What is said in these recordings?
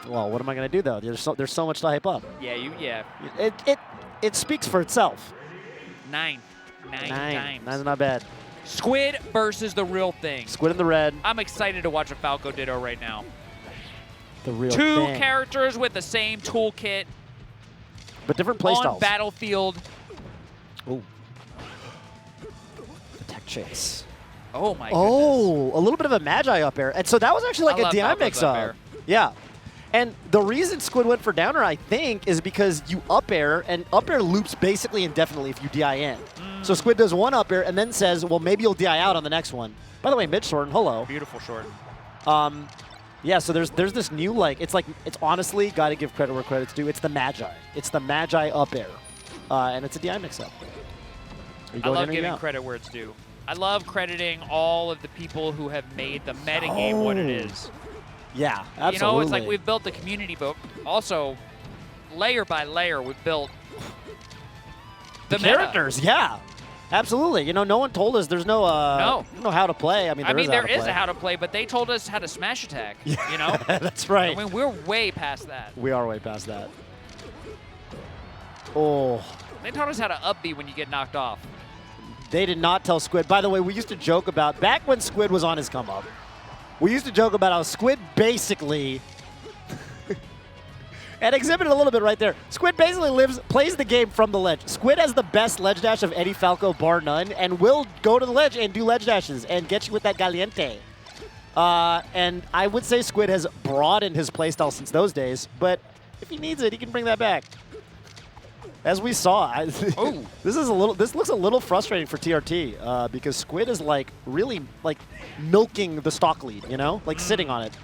Yeah. Well, what am I going to do, though? There's so much to hype up. Yeah. It speaks for itself. Nine times. That's not bad. Squid versus the real thing. Squid in the red. I'm excited to watch a Falco Ditto right now. The real Two thing. characters with the same toolkit. But different playstyles. On battlefield. Ooh. The tech chase. Oh, my goodness. Oh, a little bit of a Magi up air. And so that was actually like a DI mix-up. Yeah. And the reason Squid went for downer, I think, is because you up air, and up air loops basically indefinitely if you DI in. So Squid does one up air and then says, well, maybe you'll DI out on the next one. By the way, mid short, hello. Beautiful short. Yeah, so there's this new, it's honestly, got to give credit where credit's due. It's the Magi. It's the Magi up air. And it's a DI mix-up. I love giving credit where it's due. I love crediting all of the people who have made the metagame what it is. Yeah, absolutely. You know, it's like we've built the community, but also layer by layer we've built the characters. Yeah, absolutely. You know, no one told us there's no how to play. I mean, there is a how to play, but they told us how to smash attack. Yeah, you know, that's right. I mean, we're way past that. We are way past that. Oh. They taught us how to up B when you get knocked off. They did not tell Squid. By the way, we used to joke about, back when Squid was on his come up, we used to joke about how Squid basically, and exhibited a little bit right there, Squid basically plays the game from the ledge. Squid has the best ledge dash of any Falco, bar none, and will go to the ledge and do ledge dashes and get you with that Galiente. And I would say Squid has broadened his playstyle since those days, but if he needs it, he can bring that back. As we saw, this looks a little frustrating for TRT because Squid is really milking the stock lead, you know, sitting on it.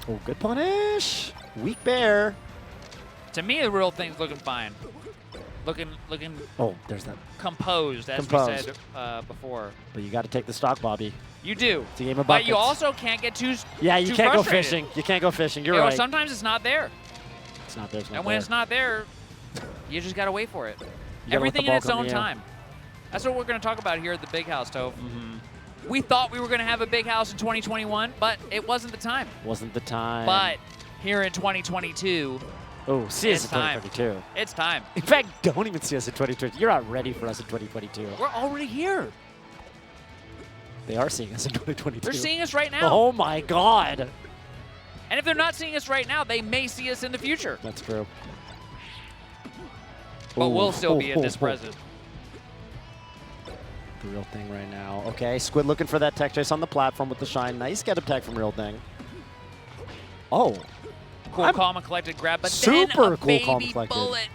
Oh, good punish. Weak bear. To me, the real thing's looking fine. Looking. Oh, there's that. Composed, as we said before. But you got to take the stock, Bobby. You do. It's a game of but buckets. you also can't get too. Yeah, you can't frustrated. go fishing. You can't go fishing. You're right. Sometimes it's not there. It's not there. And when it's not there, you just got to wait for it. Everything in its own time. That's what we're going to talk about here at the Big House, Toph. We thought we were going to have a Big House in 2021, but it wasn't the time. Wasn't the time. But here in 2022, oh, see us in 2022. It's time. In fact, don't even see us in 2022. You're not ready for us in 2022. We're already here. They are seeing us in 2022. They're seeing us right now. Oh, my God. And if they're not seeing us right now, they may see us in the future. That's true. But we'll still be in this present. The real thing right now. Okay, Squid looking for that tech chase on the platform with the shine. Nice get up tech from real thing. Oh. Cool, calm and collected grab, but super then a cool, calm and baby collected. bullet.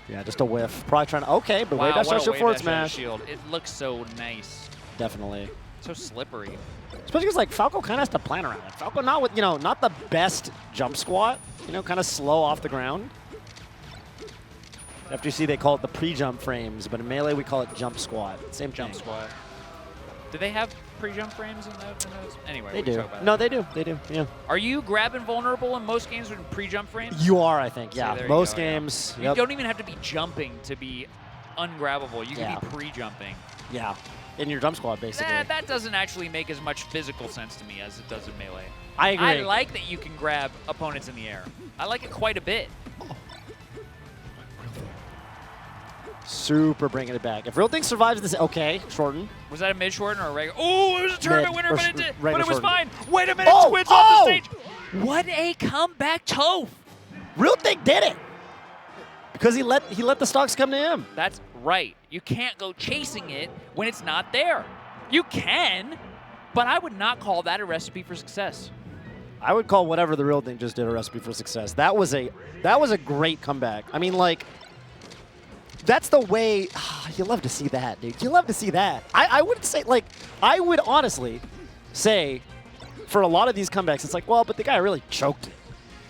Yeah, just a whiff. Probably trying to, okay, but wow, wave dash what a shield forward smash. Shield. It looks so nice. Definitely. So slippery. Especially because Falco kind of has to plan around it. Falco not with, not the best jump squat, kind of slow off the ground. FGC, they call it the pre-jump frames, but in Melee, we call it jump squat. Same jump squat. Do they have pre-jump frames in those? Anyway, they do. No, they do. They do, yeah. Are you grab invulnerable in most games with pre-jump frames? You are, I think, yeah. So most games. Yeah. You don't even have to be jumping to be ungrabbable. You can be pre-jumping. Yeah. In your jump squad, basically. That doesn't actually make as much physical sense to me as it does in Melee. I agree. I like that you can grab opponents in the air. I like it quite a bit. Super bringing it back. If RealThing survives this, okay, shorten. Was that a mid-shorten or a regular? Oh, it was a tournament winner, but it was fine. Wait a minute, oh, Squid's off the stage. What a comeback, Toph. RealThing did it. Because he let the stocks come to him. That's right. You can't go chasing it when it's not there. You can, but I would not call that a recipe for success. I would call whatever the RealThing just did a recipe for success. That was a great comeback. I mean, that's the way, you love to see that, dude. You love to see that. I would say, I would honestly say for a lot of these comebacks, it's well, but the guy really choked it.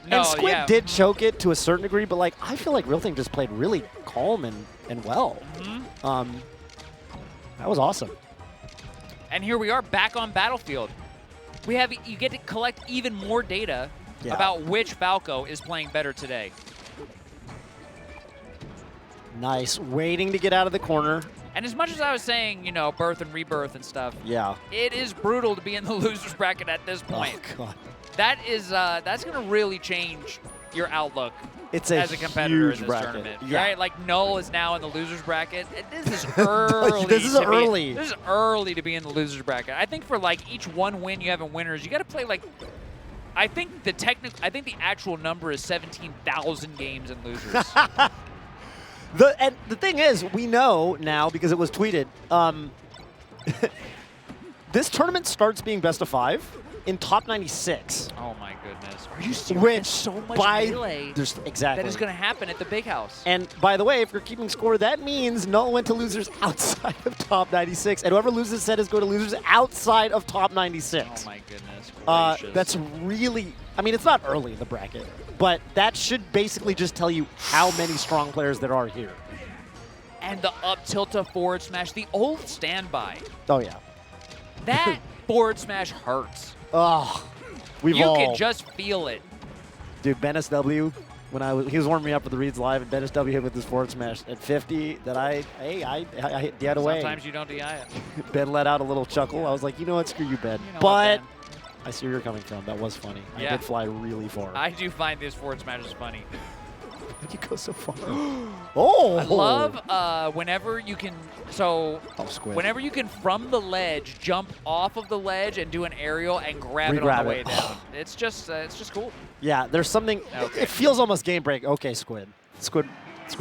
No, and Squid did choke it to a certain degree, but I feel like RealThing just played really calm and well. That was awesome. And here we are back on Battlefield. You get to collect even more data about which Falco is playing better today. Nice. Waiting to get out of the corner. And as much as I was saying, you know, birth and rebirth and stuff, yeah, it is brutal to be in the losers bracket at this point. Oh, God. That is that's going to really change your outlook It's as a competitor in this bracket. tournament. Yeah. Right? Like Null is now in the losers bracket. This is early. This is early. This is early to be in the losers bracket. I think for like each one win you have in winners, you got to play like I think the actual number is 17,000 games in losers. And the thing is, we know now because it was tweeted. This tournament starts being best of 5 in top 96. Oh my goodness! Are you serious? Which There's so much by melee exactly that is going to happen at the big house. And by the way, if you're keeping score, that means Null went to losers outside of top 96, and whoever loses set is going to losers outside of top 96. Oh my goodness gracious. That's really. I mean, it's not early in the bracket, but that should basically just tell you how many strong players there are here. And the up tilt to forward smash, the old standby. Oh yeah. That forward smash hurts. Oh, You can just feel it. Dude, Bennis W, when he was warming me up for the Reeds Live, and Bennis W hit with his forward smash at 50 that I hit the away. Sometimes you don't DI it. Ben let out a little chuckle. I was like, you know what, screw you, Ben. You know but what, Ben? I see where you're coming from. That was funny. Yeah. I did fly really far. I do find this forward smash is funny. Why'd you go so far? Oh! I love whenever you can, Squid. whenever you can from the ledge, jump off of the ledge and do an aerial and grab it on Re-grab the way it. down. It's just cool. Yeah, there's something. Okay. It feels almost game break. Okay, Squid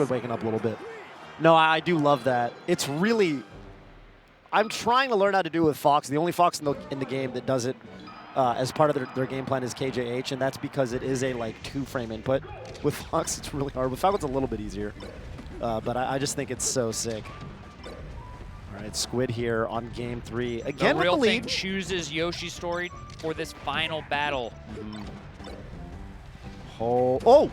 waking up a little bit. No, I do love that. It's really. I'm trying to learn how to do it with Fox. The only Fox in the game that does it as part of their game plan is KJH, and that's because it is a like 2-frame input. With Fox, it's really hard. With Falco, it's a little bit easier. But I just think it's so sick. All right, Squid here on game 3. Again, The Real with the Thing lead. chooses Yoshi's story for this final battle. Oh!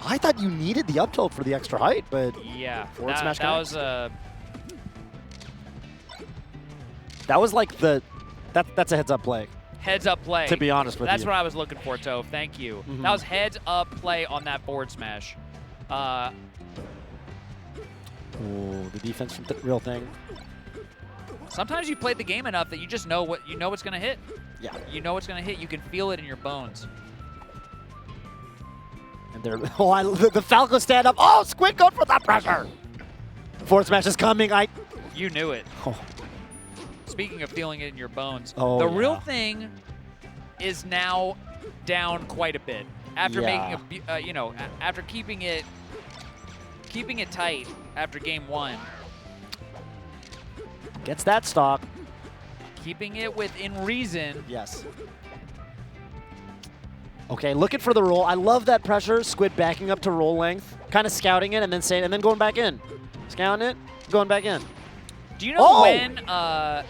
I thought you needed the up tilt for the extra height, but Yeah, Forward smash that was that was like that's a heads-up play. heads up play. To be honest with That's you. what I was looking for, Toph. Thank you. Mhm. That was heads up play on that forward smash. Oh, the defense from TheRealThing. Sometimes you play the game enough that you just know what's going to hit. Yeah. You know what's going to hit. You can feel it in your bones. And they're the Falco stand up. Oh, Squid going for that pressure. Forward smash is coming. You knew it. Oh. Speaking of feeling it in your bones, Oh, the yeah. Real Thing is now down quite a bit after Yeah. making after keeping it tight after game 1, Gets that stock. keeping it within reason. Yes. Okay, looking for the roll. I love that pressure. Squid backing up to roll length, kind of scouting it, and then going back in, scouting it, going back in. Do you know Oh!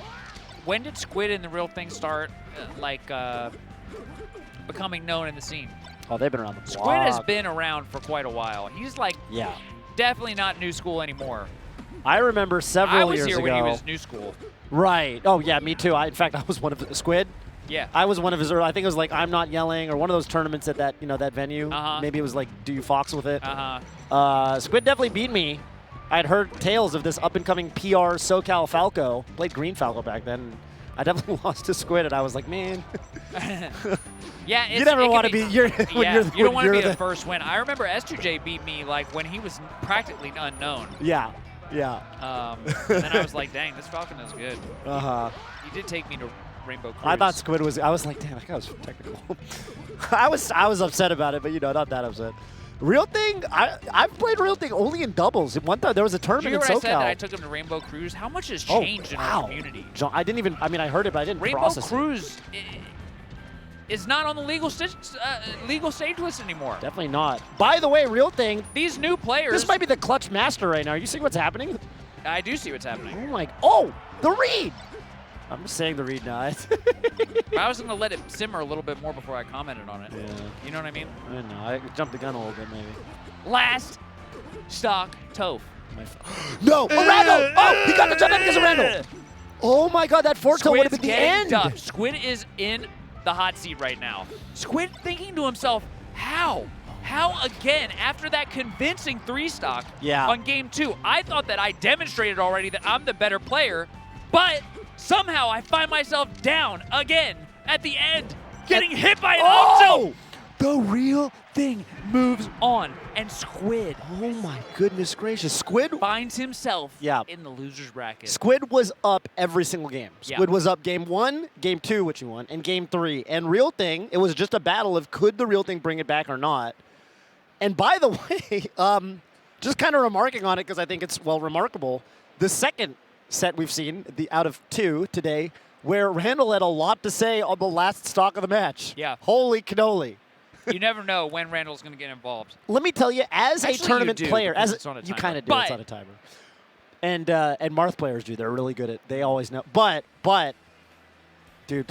when did Squid and the Real Thing start becoming known in the scene? Oh, they've been around the block. Squid has been around for quite a while. He's like Yeah. definitely not new school anymore. I remember I several was years here ago. when he was new school. Right. Oh, yeah, me too. In fact, I was one of the Squid. Yeah. I was one of his early, I think it was like I'm Not Yelling or one of those tournaments at that, that venue. Uh-huh. Maybe it was like Do You Fox with it. Uh-huh. Squid definitely beat me. I had heard tales of this up-and-coming PR SoCal Falco. Played Green Falco back then. I definitely lost to Squid, and I was like, man. Yeah, You never want to be. you don't want to be the the first win. I remember S2J beat me like when he was practically unknown. Yeah. And then I was like, dang, this Falcon is good. He did take me to Rainbow Cruise. I thought Squid was. I was like, damn, that guy was technical. I was upset about it, but not that upset. Real Thing, I've played Real Thing only in doubles. One time there was a Did tournament you in hear SoCal. what I said that I took him to Rainbow Cruise? How much has changed in our community? John, I didn't even. I mean, I heard it, but I didn't Rainbow process Cruise is not on the legal stage list anymore. Definitely not. By the way, Real Thing. These new players. This might be the clutch master right now. Are you seeing what's happening? I do see what's happening. Oh my! Oh, the read. I'm just saying the read now. I was going to let it simmer a little bit more before I commented on it. Yeah. You know what I mean? I don't know. I jumped the gun a little bit, maybe. Last stock Toph. No! Randall! Oh, he got the jump in because of Randall. Oh my God, that forward tilt would have been the end. Squid is in the hot seat right now. Squid thinking to himself, how? Oh How, again, after that convincing 3-stock Yeah. on game 2, I thought that I demonstrated already that I'm the better player, but somehow I find myself down again at the end, getting hit by an up-tilt. The real thing moves on, and Squid. Oh my goodness gracious. Squid Finds himself in the loser's bracket. Squid was up every single game. Yeah. Squid was up game 1, game 2, which he won, and game 3. And Real Thing, it was just a battle of could the Real Thing bring it back or not. And by the way, just kind of remarking on it because I think it's, well, remarkable, the second set we've seen, out of 2 today, where Randall had a lot to say on the last stock of the match. Yeah. Holy cannoli. You never know when Randall's going to get involved. Let me tell you, as Actually, a tournament you do, player, because as it's on a you timer. kind of do, But it's on a timer. And Marth players do. They're really good at. They always know. But, dude,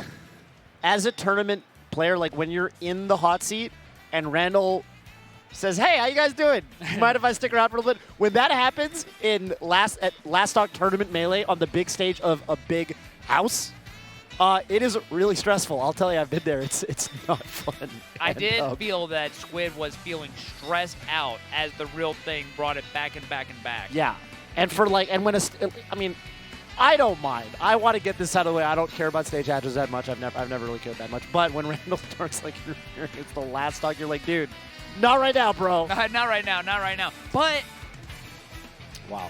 as a tournament player, like when you're in the hot seat and Randall says, "Hey, how you guys doing? Mind if I stick around for a little bit?" When that happens at last stock tournament melee on the big stage of a big house. It is really stressful. I'll tell you, I've been there. It's not fun. I did feel that Squid was feeling stressed out as the Real Thing brought it back and back and back. Yeah, and for like, and when I mean, I don't mind. I want to get this out of the way. I don't care about stage hatches that much. I've never really cared that much. But when Randall starts like it's the last stock, you're like, dude, not right now, bro. Not right now. Not right now. But wow,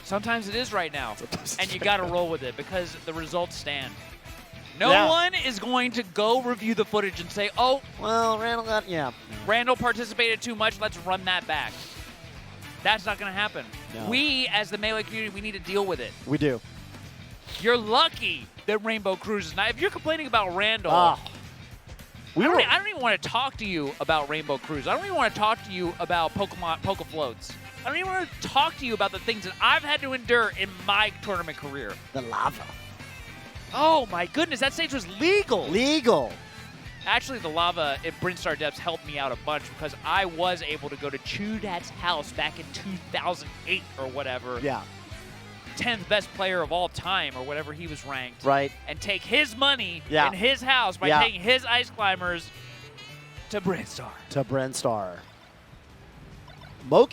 sometimes it is right now, and you got to roll with it because the results stand. No one is going to go review the footage and say, oh, well, Randall got, Randall participated too much, let's run that back. That's not going to happen. No. We, as the Melee community, we need to deal with it. We do. You're lucky that Rainbow Cruises. Now, if you're complaining about Randall, I don't even want to talk to you about Rainbow Cruise. I don't even want to talk to you about Poke Floats. I don't even want to talk to you about the things that I've had to endure in my tournament career. The lava. Oh my goodness, that stage was legal. Legal. Actually, the lava at Brinstar Depths helped me out a bunch because I was able to go to Chudat's house back in 2008 or whatever. Yeah. 10th best player of all time or whatever he was ranked. Right. And take his money in his house by taking his ice climbers to Brinstar. To Brinstar. Moki